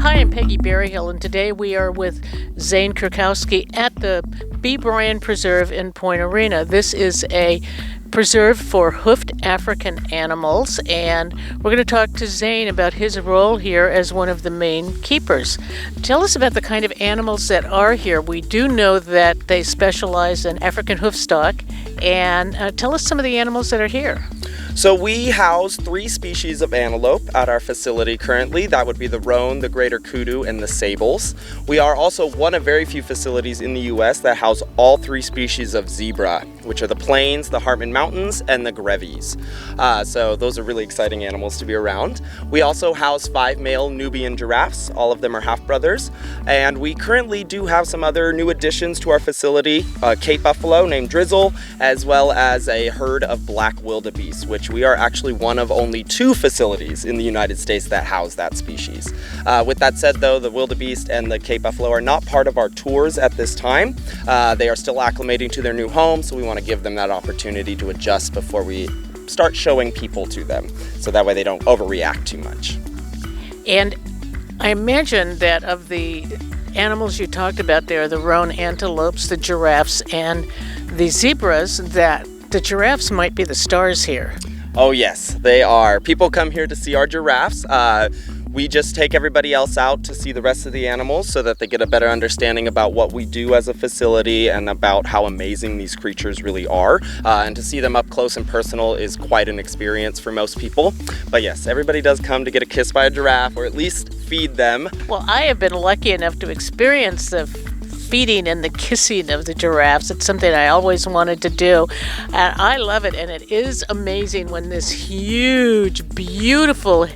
Hi, I'm Peggy Berryhill, and today we are with Zane Karkowski at the B Bryan Preserve in Point Arena. This is a preserve for hoofed African animals, and we're going to talk to Zane about his role here as one of the main keepers. Tell us about the kind of animals that are here. We do know that they specialize in African hoofstock, and tell us some of the animals that are here. So we house 3 species of antelope at our facility currently. That would be the roan, the greater kudu, and the sables. We are also one of very few facilities in the U.S. that house all 3 species of zebra, which are the plains, the Hartman Mountains, and the grevies. So those are really exciting animals to be around. We also house 5 male Nubian giraffes. All of them are half-brothers. And we currently do have some other new additions to our facility, a Cape buffalo named Drizzle, as well as a herd of black wildebeest, which we are actually one of only 2 facilities in the United States that house that species. With that said, though, the wildebeest and the Cape buffalo are not part of our tours at this time. They are still acclimating to their new home, so we want to give them that opportunity to adjust before we start showing people to them, so that way they don't overreact too much. And I imagine that of the animals you talked about there, the roan antelopes, the giraffes, and the zebras, that the giraffes might be the stars here. Oh yes, they are. People come here to see our giraffes. We just take everybody else out to see the rest of the animals so that they get a better understanding about what we do as a facility and about how amazing these creatures really are. And to see them up close and personal is quite an experience for most people. But yes, everybody does come to get a kiss by a giraffe, or at least feed them. Well, I have been lucky enough to experience the feeding and the kissing of the giraffes. It's something I always wanted to do, and I love it. And it is amazing when this huge, beautiful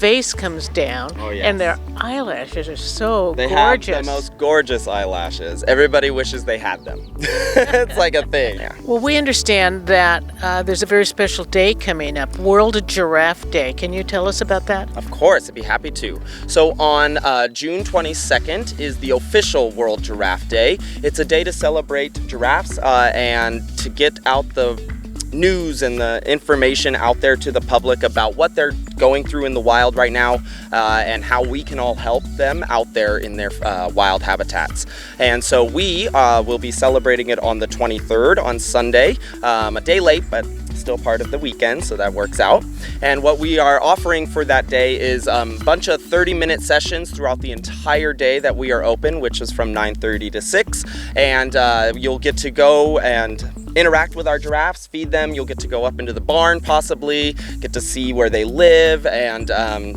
face comes down. Oh, yes. And their eyelashes are so they gorgeous. Have the most gorgeous eyelashes. Everybody wishes they had them. It's like a thing. Yeah. Well, we understand that there's a very special day coming up, World Giraffe Day. Can you tell us about that? Of course, I'd be happy to. So on June 22nd is the official World Giraffe Day. It's a day to celebrate giraffes and to get out the news and the information out there to the public about what they're going through in the wild right now, and how we can all help them out there in their wild habitats. And so we will be celebrating it on the 23rd, on Sunday, a day late, but still part of the weekend, so that works out. And what we are offering for that day is a bunch of 30-minute sessions throughout the entire day that we are open, which is from 9:30 to 6. And you'll get to go and interact with our giraffes, feed them. You'll get to go up into the barn, possibly get to see where they live, and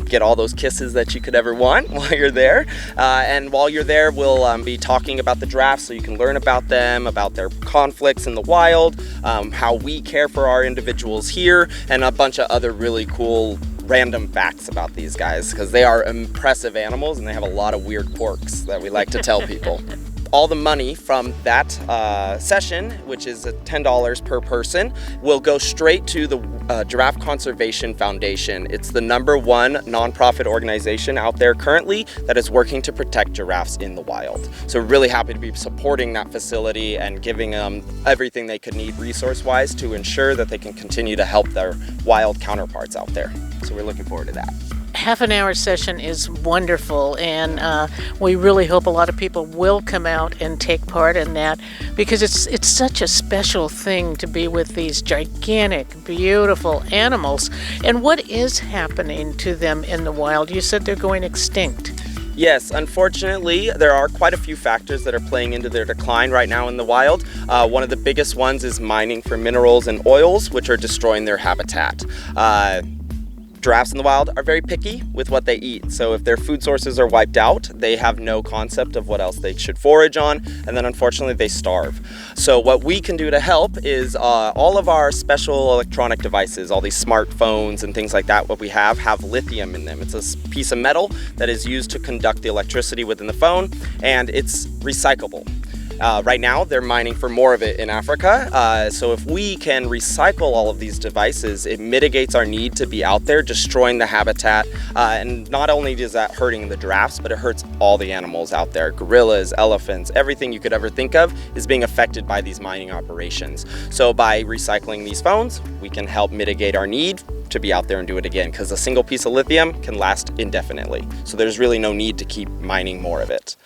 get all those kisses that you could ever want while you're there. And while you're there, we'll be talking about the giraffes, so you can learn about them, about their conflicts in the wild, how we care for our individuals here, and a bunch of other really cool random facts about these guys, because they are impressive animals and they have a lot of weird quirks that we like to tell people. All the money from that session, which is $10 per person, will go straight to the Giraffe Conservation Foundation. It's the #1 nonprofit organization out there currently that is working to protect giraffes in the wild. So we're really happy to be supporting that facility and giving them everything they could need resource-wise to ensure that they can continue to help their wild counterparts out there. So we're looking forward to that. Half-an-hour session is wonderful, and we really hope a lot of people will come out and take part in that, because it's such a special thing to be with these gigantic, beautiful animals. And what is happening to them in the wild? You said they're going extinct. Yes, unfortunately, there are quite a few factors that are playing into their decline right now in the wild. One of the biggest ones is mining for minerals and oils, which are destroying their habitat. Giraffes in the wild are very picky with what they eat. So if their food sources are wiped out, they have no concept of what else they should forage on, and then unfortunately they starve. So what we can do to help is all of our special electronic devices, all these smartphones and things like that, what we have lithium in them. It's a piece of metal that is used to conduct the electricity within the phone, and it's recyclable. Right now, they're mining for more of it in Africa. So if we can recycle all of these devices, it mitigates our need to be out there destroying the habitat. And not only is that hurting the giraffes, but it hurts all the animals out there. Gorillas, elephants, everything you could ever think of is being affected by these mining operations. So by recycling these phones, we can help mitigate our need to be out there and do it again, because a single piece of lithium can last indefinitely. So there's really no need to keep mining more of it.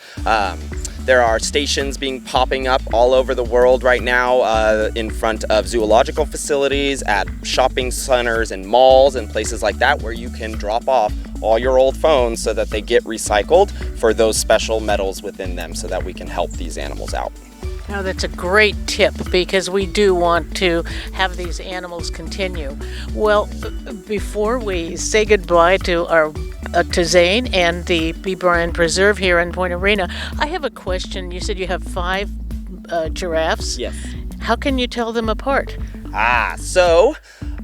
There are stations popping up all over the world right now in front of zoological facilities, at shopping centers and malls and places like that, where you can drop off all your old phones so that they get recycled for those special metals within them, so that we can help these animals out. Now, that's a great tip, because we do want to have these animals continue. Well, before we say goodbye to Zane and the B Bryan Preserve here in Point Arena, I have a question. You said you have 5 giraffes. Yes. How can you tell them apart? So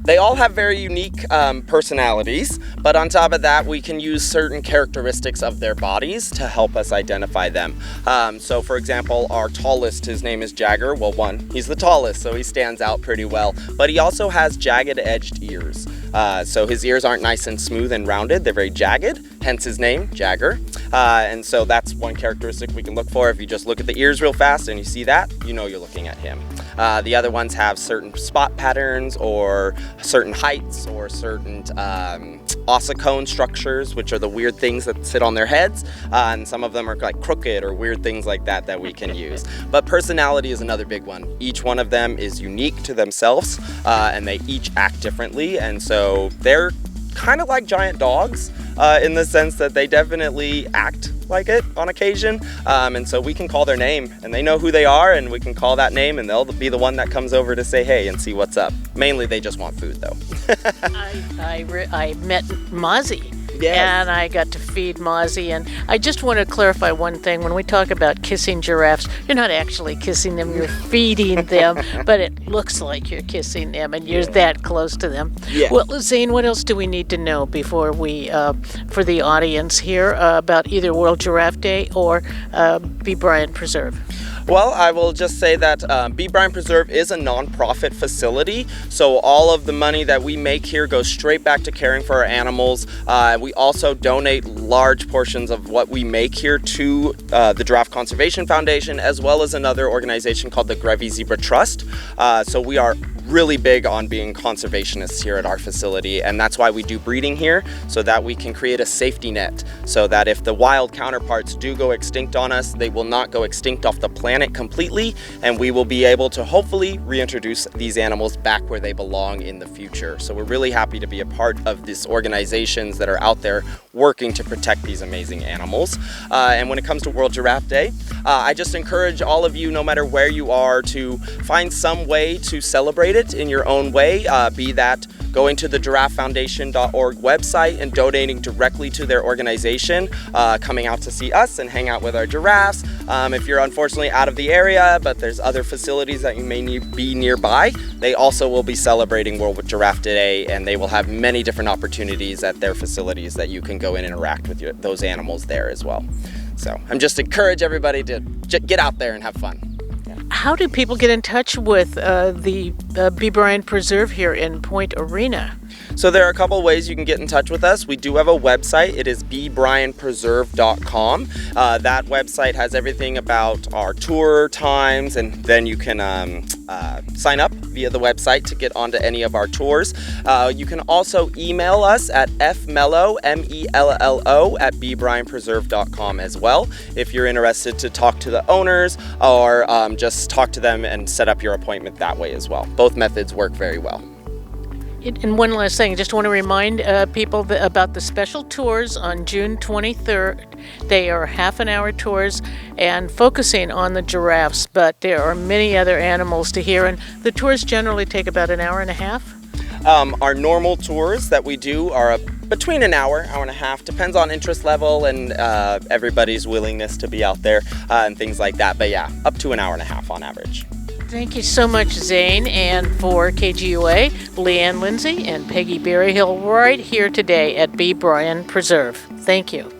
they all have very unique personalities, but on top of that, we can use certain characteristics of their bodies to help us identify them. So for example, our tallest, his name is Jagger. Well, he's the tallest, so he stands out pretty well, but he also has jagged edged ears. So his ears aren't nice and smooth and rounded, they're very jagged, hence his name, Jagger. And so that's one characteristic we can look for. If you just look at the ears real fast and you see that, you know you're looking at him. The other ones have certain spot patterns, or certain heights, or certain ossicone structures, which are the weird things that sit on their heads. And some of them are like crooked or weird things like that we can use. But personality is another big one. Each one of them is unique to themselves, and they each act differently. And so they're kind of like giant dogs in the sense that they definitely act like it on occasion, and so we can call their name and they know who they are, and we can call that name and they'll be the one that comes over to say hey and see what's up. Mainly they just want food though. I met Mozzie. Yes. And I got to feed Mozzie. And I just want to clarify one thing. When we talk about kissing giraffes, you're not actually kissing them, you're feeding them, but it looks like you're kissing them and you're that close to them. Yeah. Well, Zane, what else do we need to know before we, for the audience here, about either World Giraffe Day or B Bryan Preserve? Well, I will just say that B Bryan Preserve is a non-profit facility, so all of the money that we make here goes straight back to caring for our animals. We also donate large portions of what we make here to the Giraffe Conservation Foundation, as well as another organization called the Grevy Zebra Trust. So we are really big on being conservationists here at our facility, and that's why we do breeding here, so that we can create a safety net, so that if the wild counterparts do go extinct on us, they will not go extinct off the planet completely, and we will be able to hopefully reintroduce these animals back where they belong in the future. So we're really happy to be a part of these organizations that are out there working to protect these amazing animals. And when it comes to World Giraffe Day, I just encourage all of you, no matter where you are, to find some way to celebrate it in your own way, be that going to the giraffefoundation.org website and donating directly to their organization, coming out to see us and hang out with our giraffes. If you're unfortunately out of the area, but there's other facilities that you may be nearby, they also will be celebrating World Giraffe Day, and they will have many different opportunities at their facilities that you can go and interact with those animals there as well. So I'm just encourage everybody to get out there and have fun. How do people get in touch with the B Bryan Preserve here in Point Arena? So there are a couple ways you can get in touch with us. We do have a website. It is bbryanpreserve.com. That website has everything about our tour times, and then you can sign up via the website to get onto any of our tours. You can also email us at fmello, MELLO, at bbryanpreserve.com as well, if you're interested to talk to the owners, or just talk to them and set up your appointment that way as well. Both methods work very well. And one last thing, I just want to remind people about the special tours on June 23rd. They are half-an-hour tours and focusing on the giraffes, but there are many other animals to hear, and the tours generally take about an hour and a half. Our normal tours that we do are between an hour and a half, depends on interest level and everybody's willingness to be out there and things like that. But yeah, up to an hour and a half on average. Thank you so much, Zane. And for KGUA, Leigh Anne Lindsey and Peggy Berryhill right here today at B Bryan Preserve. Thank you.